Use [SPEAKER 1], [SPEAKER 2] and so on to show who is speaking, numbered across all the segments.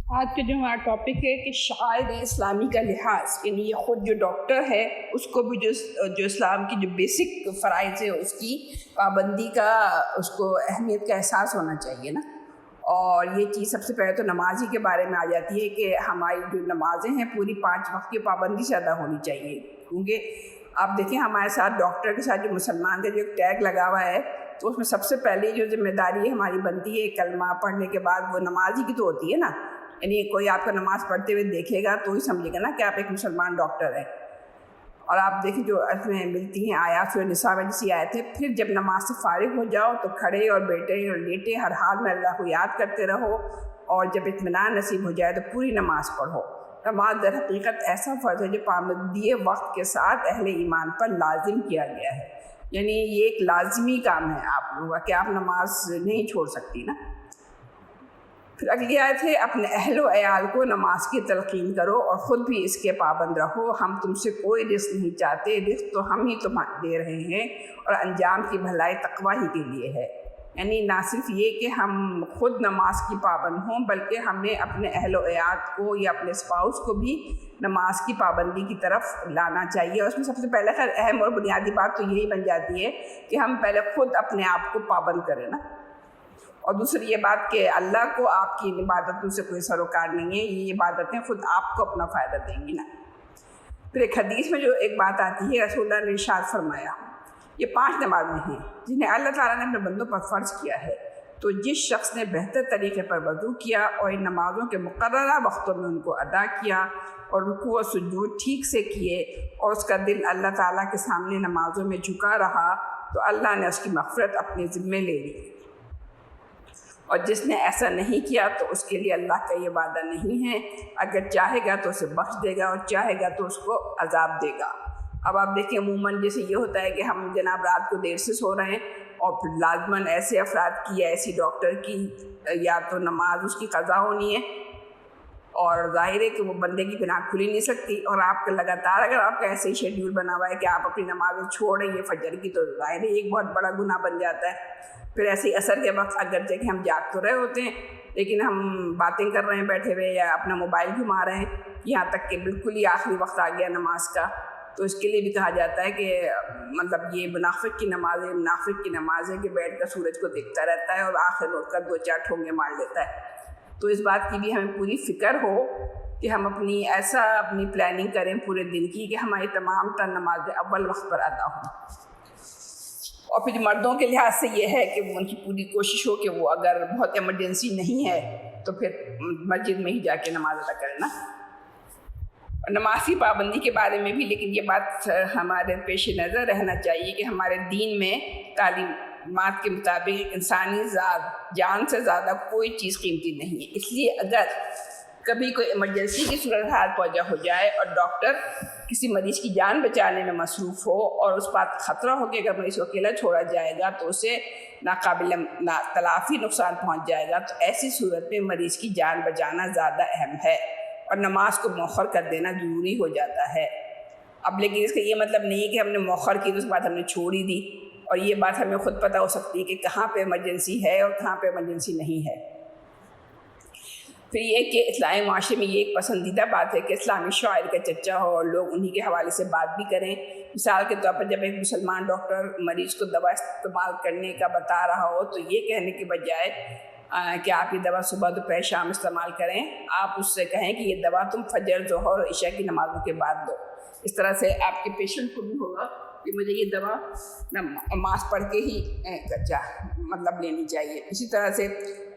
[SPEAKER 1] آج کا جو ہمارا ٹاپک ہے کہ شعائر اسلامی کا لحاظ، یعنی یہ خود جو ڈاکٹر ہے اس کو بھی جو اسلام کی جو بیسک فرائض ہے اس کی پابندی کا، اس کو اہمیت کا احساس ہونا چاہیے نا۔ اور یہ چیز سب سے پہلے تو نمازی کے بارے میں آ جاتی ہے کہ ہماری جو نمازیں ہیں پوری 5 وقت کی پابندی سے ادا ہونی چاہیے، کیونکہ آپ دیکھیں ہمارے ساتھ ڈاکٹر کے ساتھ جو مسلمان کا جو ٹیگ لگا ہوا ہے تو اس میں سب سے پہلی جو ذمہ داری ہماری بنتی ہے کلمہ پڑھنے کے بعد وہ نمازی کی تو ہوتی ہے نا، یعنی کوئی آپ کو نماز پڑھتے ہوئے دیکھے گا تو ہی سمجھے گا نا کہ آپ ایک مسلمان ڈاکٹر ہیں۔ اور آپ دیکھیں جو اس میں ملتی ہیں آیات سورہ نساء میں جیسی آیت ہے، پھر جب نماز سے فارغ ہو جاؤ تو کھڑے اور بیٹھے اور لیٹے ہر حال میں اللہ کو یاد کرتے رہو، اور جب اطمینان نصیب ہو جائے تو پوری نماز پڑھو۔ نماز در حقیقت ایسا فرض ہے جو پابندی وقت کے ساتھ اہل ایمان پر لازم کیا گیا ہے، یعنی یہ ایک لازمی کام ہے آپ لوگوں کا کہ آپ نماز نہیں چھوڑ سکتی نا۔ پھر اگلی آیت ہے اپنے اہل و عیال کو نماز کی تلقین کرو اور خود بھی اس کے پابند رہو، ہم تم سے کوئی رزق نہیں چاہتے، رزق تو ہم ہی تمہیں دے رہے ہیں، اور انجام کی بھلائی تقویٰ ہی کے لیے ہے۔ یعنی نہ صرف یہ کہ ہم خود نماز کی پابند ہوں بلکہ ہمیں اپنے اہل و عیال کو یا اپنے اسپاؤس کو بھی نماز کی پابندی کی طرف لانا چاہیے۔ اور اس میں سب سے پہلے خیر اہم اور بنیادی بات تو یہی بن جاتی ہے کہ ہم پہلے خود اپنے آپ کو پابند کریں نا، اور دوسری یہ بات کہ اللہ کو آپ کی عبادتوں سے کوئی سروکار نہیں ہے، یہ عبادتیں خود آپ کو اپنا فائدہ دیں گی نا۔ پھر ایک حدیث میں جو ایک بات آتی ہے، رسول اللہ نے ارشاد فرمایا یہ 5 نمازیں ہیں جنہیں اللہ تعالیٰ نے اپنے بندوں پر فرض کیا ہے، تو جس شخص نے بہتر طریقے پر وضو کیا اور ان نمازوں کے مقررہ وقتوں میں ان کو ادا کیا اور رکوع و سجود ٹھیک سے کیے اور اس کا دل اللہ تعالیٰ کے سامنے نمازوں میں جھکا رہا تو اللہ نے اس کی مغفرت اپنے ذمے لے لی، اور جس نے ایسا نہیں کیا تو اس کے لیے اللہ کا یہ وعدہ نہیں ہے، اگر چاہے گا تو اسے بخش دے گا اور چاہے گا تو اس کو عذاب دے گا۔ اب آپ دیکھیں عموماً جیسے یہ ہوتا ہے کہ ہم جناب رات کو دیر سے سو رہے ہیں اور پھر لازماً ایسے افراد کی یا ایسی ڈاکٹر کی یا تو نماز اس کی قضا ہونی ہے، اور ظاہر ہے کہ وہ بندے کی گناہ کھل ہی نہیں سکتی، اور آپ کا لگاتار اگر آپ کا ایسے ہی شیڈیول بنا ہوا ہے کہ آپ اپنی نمازیں چھوڑ رہی ہیں فجر کی، تو ظاہر ہے ایک بہت بڑا گناہ بن جاتا ہے۔ پھر ایسے ہی عصر کے وقت اگرچہ کہ ہم جاگ تو رہے ہوتے ہیں لیکن ہم باتیں کر رہے ہیں بیٹھے ہوئے یا اپنا موبائل گھما رہے ہیں، یہاں تک کہ بالکل ہی آخری وقت آ گیا نماز کا، تو اس کے لیے بھی کہا جاتا ہے کہ مطلب یہ منافق کی نماز ہے کہ بیٹھ کر سورج کو دیکھتا رہتا ہے اور آخر میں اٹھ کر 2-4 ٹھونگے مار لیتا ہے۔ تو اس بات کی بھی ہمیں پوری فکر ہو کہ ہم اپنی پلاننگ کریں پورے دن کی کہ ہماری تمام تر نمازیں اول وقت پر ادا ہوں۔ اور پھر مردوں کے لحاظ سے یہ ہے کہ ان کی پوری کوشش ہو کہ وہ اگر بہت ایمرجنسی نہیں ہے تو پھر مسجد میں ہی جا کے نماز ادا کریں نا۔ نماز کی پابندی کے بارے میں بھی لیکن یہ بات ہمارے پیش نظر رہنا چاہیے کہ ہمارے دین میں تعلیمات کے مطابق انسانی جان سے زیادہ کوئی چیز قیمتی نہیں ہے، اس لیے اگر کبھی کوئی ایمرجنسی کی صورتحال پیدا ہو جائے اور ڈاکٹر کسی مریض کی جان بچانے میں مصروف ہو اور اس بات خطرہ ہو کہ اگر مریض کو اکیلا چھوڑا جائے گا تو اسے ناقابل تلافی نقصان پہنچ جائے گا، تو ایسی صورت میں مریض کی جان بچانا زیادہ اہم ہے اور نماز کو مؤخر کر دینا ضروری ہو جاتا ہے۔ اب لیکن اس کا یہ مطلب نہیں ہے کہ ہم نے مؤخر کی تو اس کے بعد ہم نے چھوڑ ہی دی، اور یہ بات ہمیں خود پتہ ہو سکتی ہے کہ کہاں پہ ایمرجنسی ہے اور کہاں پہ ایمرجنسی نہیں ہے۔ پھر یہ کہ اسلامی معاشرے میں یہ ایک پسندیدہ بات ہے کہ اسلامی شاعر کا چرچا ہو اور لوگ انہی کے حوالے سے بات بھی کریں۔ مثال کے طور پر جب ایک مسلمان ڈاکٹر مریض کو دوا استعمال کرنے کا بتا رہا ہو تو یہ کہنے کے بجائے کہ آپ یہ دوا صبح دوپہر شام استعمال کریں، آپ اس سے کہیں کہ یہ دوا تم فجر ظہر اور عشاء کی نمازوں کے بعد دو۔ اس طرح سے آپ کے پیشنٹ کو بھی ہوگا کہ مجھے یہ دوا نماز پڑھ کے ہی مطلب لینی چاہیے۔ اسی طرح سے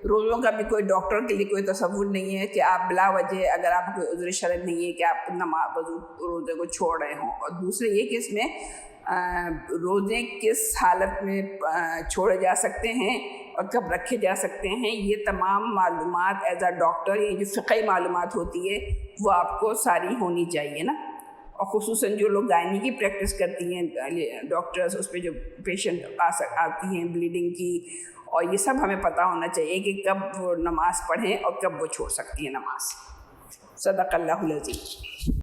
[SPEAKER 1] روزوں کا بھی کوئی ڈاکٹر کے لیے کوئی تصور نہیں ہے کہ آپ بلا وجہ اگر آپ کوئی عذر شرعی نہیں ہے کہ آپ روزے کو چھوڑ رہے ہوں، اور دوسرے یہ کہ اس میں روزے کس حالت میں چھوڑے جا سکتے ہیں اور کب رکھے جا سکتے ہیں، یہ تمام معلومات ایز اے ڈاکٹر یہ جو فقہی معلومات ہوتی ہے وہ آپ کو ساری ہونی چاہیے نا۔ اور خصوصاً جو لوگ گائنی کی پریکٹس کرتی ہیں ڈاکٹرز، اس پہ جو پیشنٹ آتی ہیں بلیڈنگ کی، اور یہ سب ہمیں پتہ ہونا چاہیے کہ کب وہ نماز پڑھیں اور کب وہ چھوڑ سکتی ہیں نماز۔ صدق اللہ العظیم۔